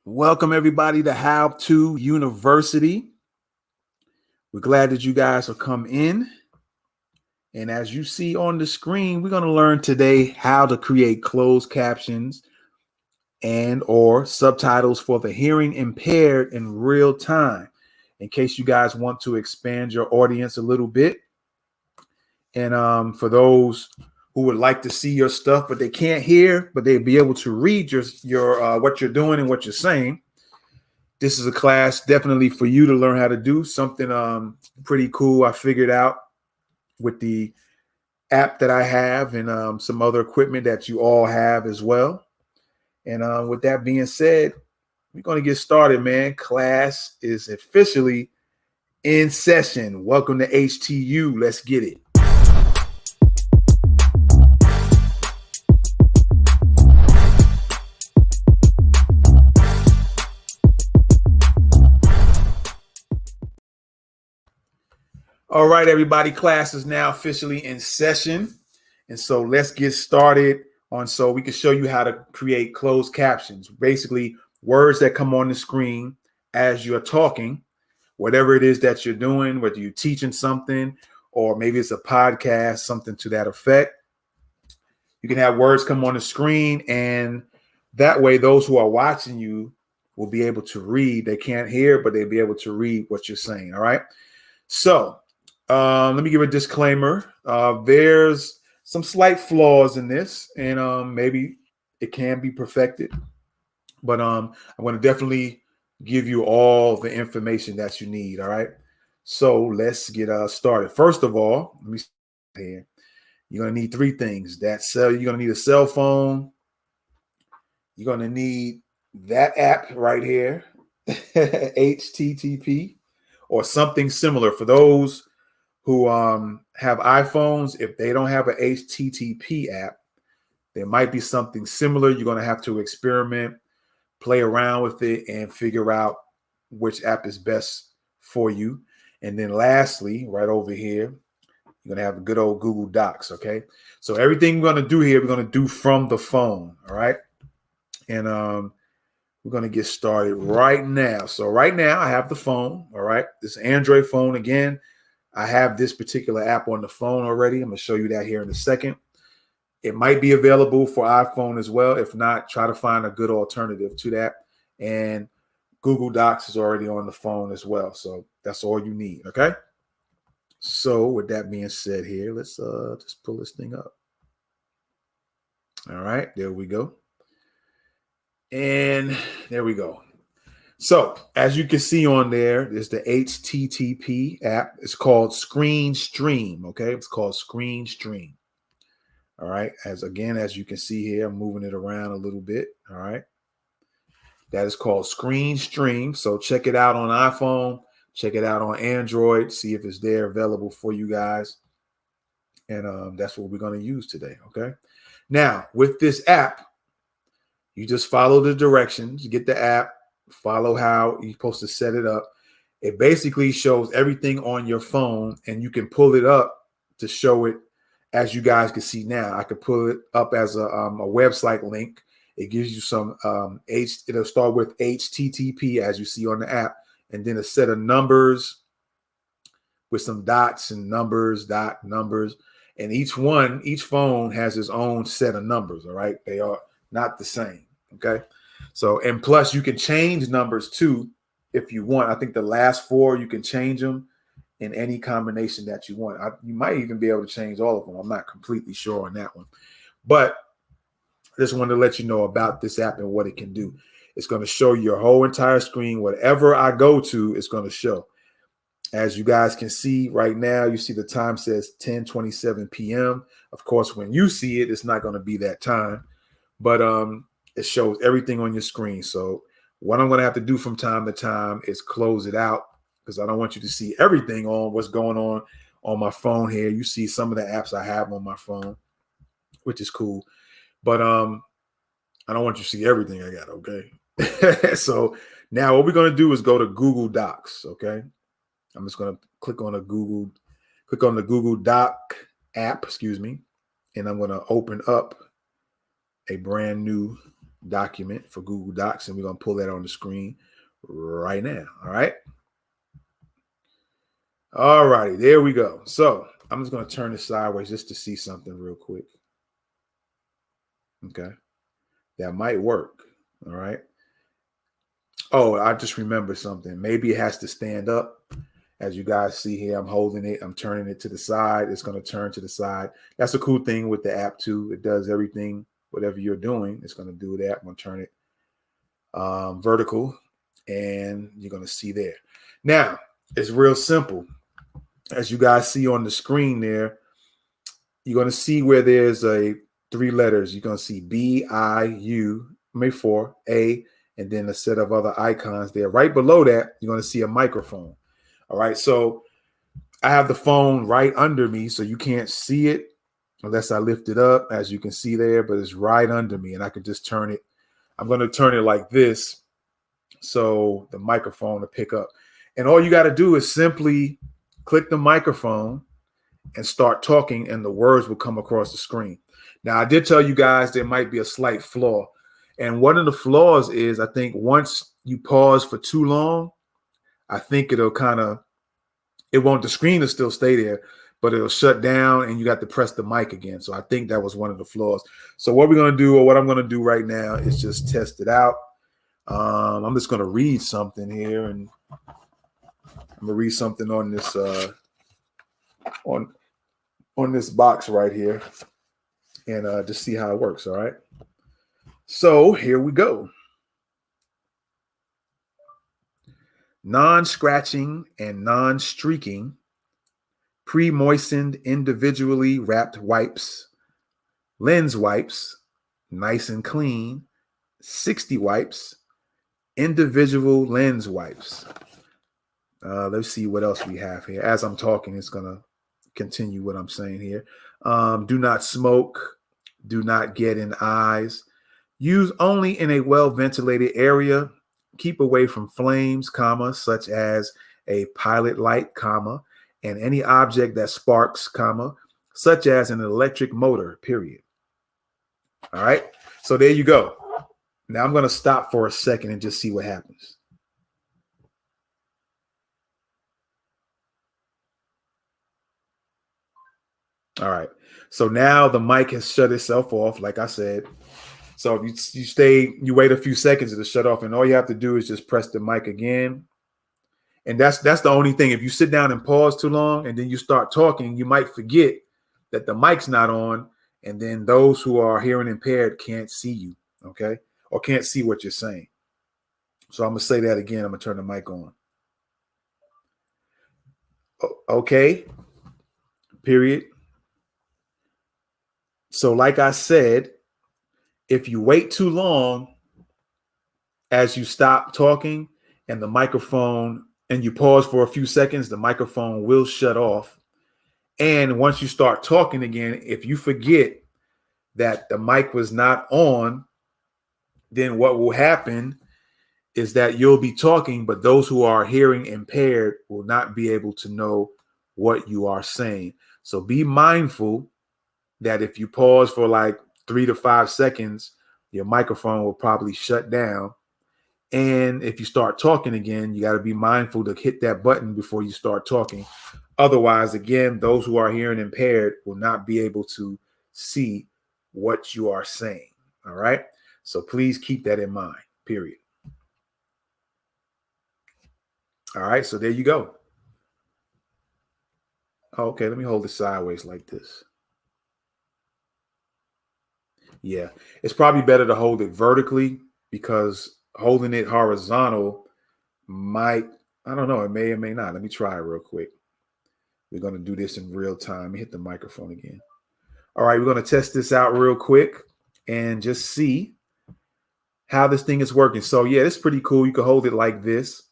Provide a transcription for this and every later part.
Welcome everybody to How To University. We're glad that you guys have come in. And as you see on the screen, we're going to learn today how to create closed captions and or subtitles for the hearing impaired in real time. In case you guys want to expand your audience a little bit. And for those who would like to see your stuff, but they can't hear, but they'll be able to read your what you're doing and what you're saying. This is a class definitely for you to learn how to do something pretty cool I figured out with the app that I have and some other equipment that you all have as well. And with that being said, we're going to get started, man. Class is officially in session. Welcome to HTU. Let's get it. All right, everybody, class is now officially in session. And so let's get started so we can show you how to create closed captions. Basically, words that come on the screen as you're talking, whatever it is that you're doing, whether you're teaching something or maybe it's a podcast, something to that effect. You can have words come on the screen, and that way those who are watching you will be able to read. They can't hear, but they'll be able to read what you're saying. All right. So let me give a disclaimer. There's some slight flaws in this, and maybe it can be perfected. But I'm going to definitely give you all the information that you need. All right. So let's get started. First of all, let me start here. You're going to need three things. You're going to need a cell phone. You're going to need that app right here, HTTP, or something similar. For those who have iPhones, if they don't have an HTTP app, there might be something similar. You're going to have to experiment, play around with it, and figure out which app is best for you. And then lastly, right over here, you're going to have a good old Google Docs, okay? So everything we're going to do here, we're going to do from the phone, all right? And we're going to get started right now. So right now, I have the phone, all right? This Android phone, again, I have this particular app on the phone already. I'm going to show you that here in a second. It might be available for iPhone as well. If not, try to find a good alternative to that. And Google Docs is already on the phone as well. So that's all you need, okay? So with that being said here, let's just pull this thing up. All right, there we go. And there we go. So as you can see on there's the HTTP app. It's called Screen Stream, okay? It's called Screen Stream. All right, as you can see here, I'm moving it around a little bit, all right? That is called Screen Stream. So check it out on iPhone, check it out on Android, see if it's there available for you guys. And that's what we're going to use today, okay? Now, with this app, you just follow the directions, get the app, follow how you're supposed to set it up. It basically shows everything on your phone, and you can pull it up to show it as you guys can see now. I could pull it up as a website link. It gives you some it'll start with HTTP as you see on the app, and then a set of numbers with some dots and numbers, numbers. And each phone has its own set of numbers, all right? They are not the same, okay? So, and plus you can change numbers too if you want. I think the last four, you can change them in any combination that you want. You might even be able to change all of them. I'm not completely sure on that one. But I just wanted to let you know about this app and what it can do. It's going to show your whole entire screen. Whatever I go to, it's going to show. As you guys can see right now, you see the time says 10:27 p.m. Of course, when you see it, it's not going to be that time. But it shows everything on your screen. So what I'm going to have to do from time to time is close it out because I don't want you to see everything on what's going on my phone here. You see some of the apps I have on my phone, which is cool. But I don't want you to see everything I got, okay? So now what we're going to do is go to Google Docs, okay? I'm just going to click on the Google Doc app, and I'm going to open up a brand new document for Google Docs, and we're going to pull that on the screen right now. All right. All righty, there we go. So I'm just going to turn this sideways just to see something real quick. Okay. That might work. All right. Oh, I just remembered something. Maybe it has to stand up. As you guys see here, I'm holding it. I'm turning it to the side. It's going to turn to the side. That's a cool thing with the app too. It does everything, whatever you're doing, it's going to do that. I'm going to turn it vertical, and you're going to see there. Now, it's real simple. As you guys see on the screen there, you're going to see where there's a 3 letters. You're going to see B-I-U, maybe 4, A, and then a set of other icons there. Right below that, you're going to see a microphone. All right, so I have the phone right under me, so you can't see it unless I lift it up, as you can see there, but it's right under me, and I can just turn it. I'm going to turn it like this so the microphone will pick up. And all you got to do is simply click the microphone and start talking, and the words will come across the screen. Now, I did tell you guys there might be a slight flaw. And one of the flaws is, I think once you pause for too long, I think it'll the screen will still stay there, but it'll shut down and you got to press the mic again. So I think that was one of the flaws. So what we're going to do, or what I'm going to do right now, is just test it out. I'm just going to read something here, and I'm going to read something on this on this box right here, and just see how it works. All right. So here we go. Non-scratching and non-streaking, pre-moistened individually wrapped wipes, lens wipes, nice and clean, 60 wipes, individual lens wipes. Let's see what else we have here. As I'm talking, it's going to continue what I'm saying here. Do not smoke. Do not get in eyes. Use only in a well-ventilated area. Keep away from flames, such as a pilot light, and any object that sparks, such as an electric motor, period. All right. So there you go. Now I'm going to stop for a second and just see what happens. All right. So now the mic has shut itself off, like I said. So if you wait a few seconds, it'll shut off, and all you have to do is just press the mic again. And that's the only thing. If you sit down and pause too long and then you start talking, you might forget that the mic's not on, and then those who are hearing impaired can't see you, okay? Or can't see what you're saying. So I'm going to say that again. I'm going to turn the mic on. Okay. Period. So like I said, if you wait too long as you stop talking and the microphone, and you pause for a few seconds, the microphone will shut off. And once you start talking again, if you forget that the mic was not on, then what will happen is that you'll be talking, but those who are hearing impaired will not be able to know what you are saying. So be mindful that if you pause for like 3 to 5 seconds, your microphone will probably shut down. And if you start talking again, you got to be mindful to hit that button before you start talking. Otherwise, again, those who are hearing impaired will not be able to see what you are saying. All right. So please keep that in mind, period. All right. So there you go. Okay. Let me hold it sideways like this. Yeah. It's probably better to hold it vertically, because holding it horizontal might, I don't know, it may or may not. Let me try it real quick. We're going to do this in real time. Let me hit the microphone again. All right, we're going to test this out real quick and just see how this thing is working. So yeah, it's pretty cool. You can hold it like this,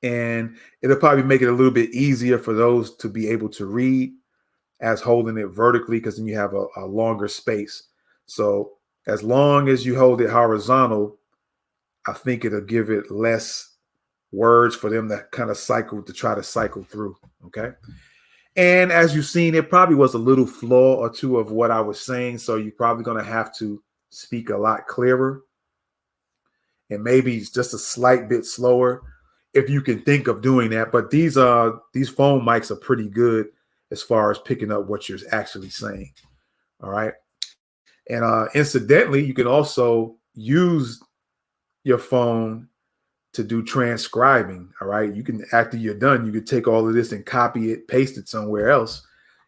and it'll probably make it a little bit easier for those to be able to read as holding it vertically, because then you have a longer space. So as long as you hold it horizontal, I think it'll give it less words for them to kind of try to cycle through. Okay. And as you've seen, it probably was a little flaw or two of what I was saying. So you're probably going to have to speak a lot clearer and maybe it's just a slight bit slower if you can think of doing that. But these phone mics are pretty good as far as picking up what you're actually saying. All right. And incidentally, you can also use your phone to do transcribing. All right. You can, after you're done, you can take all of this and copy it, paste it somewhere else,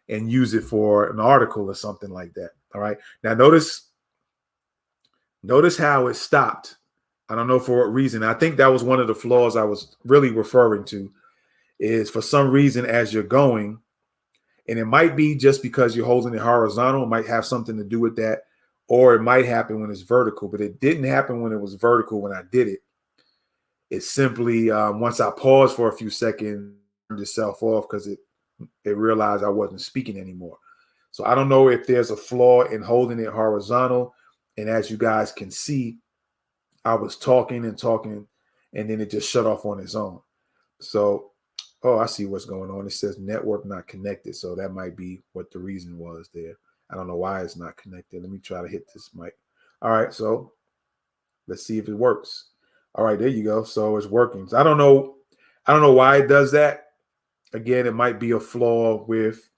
and use it for an article or something like that. All right. Now notice how it stopped. I don't know for what reason. I think that was one of the flaws I was really referring to, is for some reason as you're going, and it might be just because you're holding it horizontal, it might have something to do with that, or it might happen when it's vertical, but it didn't happen when it was vertical when I did it. It simply, once I paused for a few seconds, turned itself off because it realized I wasn't speaking anymore. So I don't know if there's a flaw in holding it horizontal. And as you guys can see, I was talking, and then it just shut off on its own. So, oh, I see what's going on. It says network not connected. So that might be what the reason was there. I don't know why it's not connected. Let me try to hit this mic. All right, so let's see if it works. All right, there you go. So it's working. So I don't know why it does that. Again, it might be a flaw with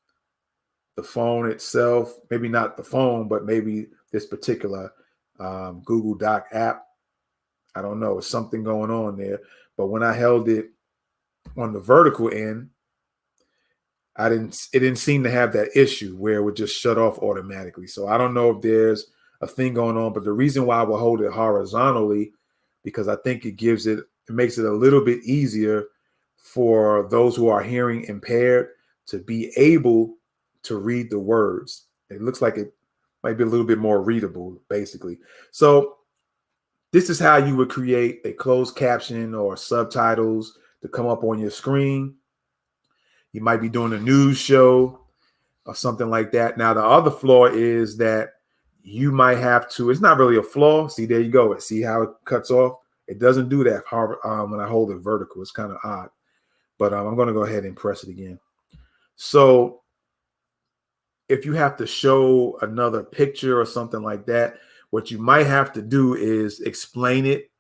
the phone itself. Maybe not the phone, but maybe this particular Google Doc app. I don't know. It's something going on there. But when I held it on the vertical end, it didn't seem to have that issue where it would just shut off automatically. So I don't know if there's a thing going on, but the reason why I will hold it horizontally, because I think it makes it a little bit easier for those who are hearing impaired to be able to read the words. It looks like it might be a little bit more readable, basically. So this is how you would create a closed caption or subtitles to come up on your screen. You might be doing a news show or something like that. Now, the other flaw is that you might have to, it's not really a flaw. See, there you go. See how it cuts off? It doesn't do that when I hold it vertical. It's kind of odd. But I'm going to go ahead and press it again. So if you have to show another picture or something like that, what you might have to do is explain it.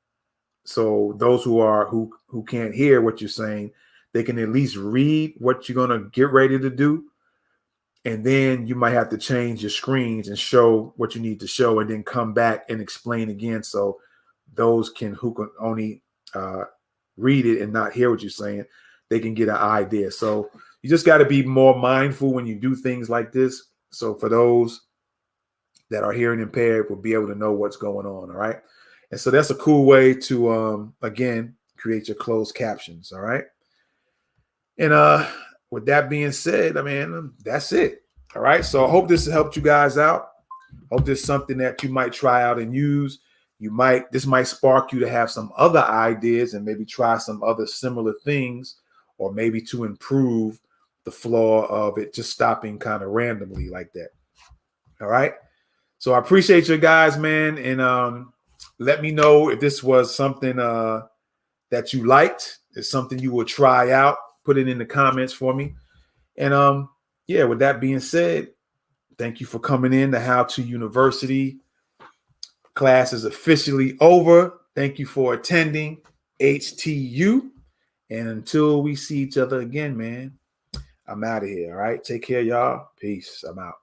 So those who can't hear what you're saying, they can at least read what you're going to get ready to do. And then you might have to change your screens and show what you need to show, and then come back and explain again. So those who can only read it and not hear what you're saying, they can get an idea. So you just got to be more mindful when you do things like this. So for those that are hearing impaired, will be able to know what's going on. All right. And so that's a cool way to, again, create your closed captions. All right. And with that being said, I mean, that's it. All right. So I hope this helped you guys out. Hope this is something that you might try out and use. This might spark you to have some other ideas and maybe try some other similar things, or maybe to improve the flaw of it just stopping kind of randomly like that. All right. So I appreciate you guys, man. And let me know if this was something that you liked. It's something you will try out. Put it in the comments for me. And yeah, with that being said, thank you for coming in to How To University. Class is officially over. Thank you for attending HTU. And until we see each other again, man, I'm out of here. All right. Take care, y'all. Peace. I'm out.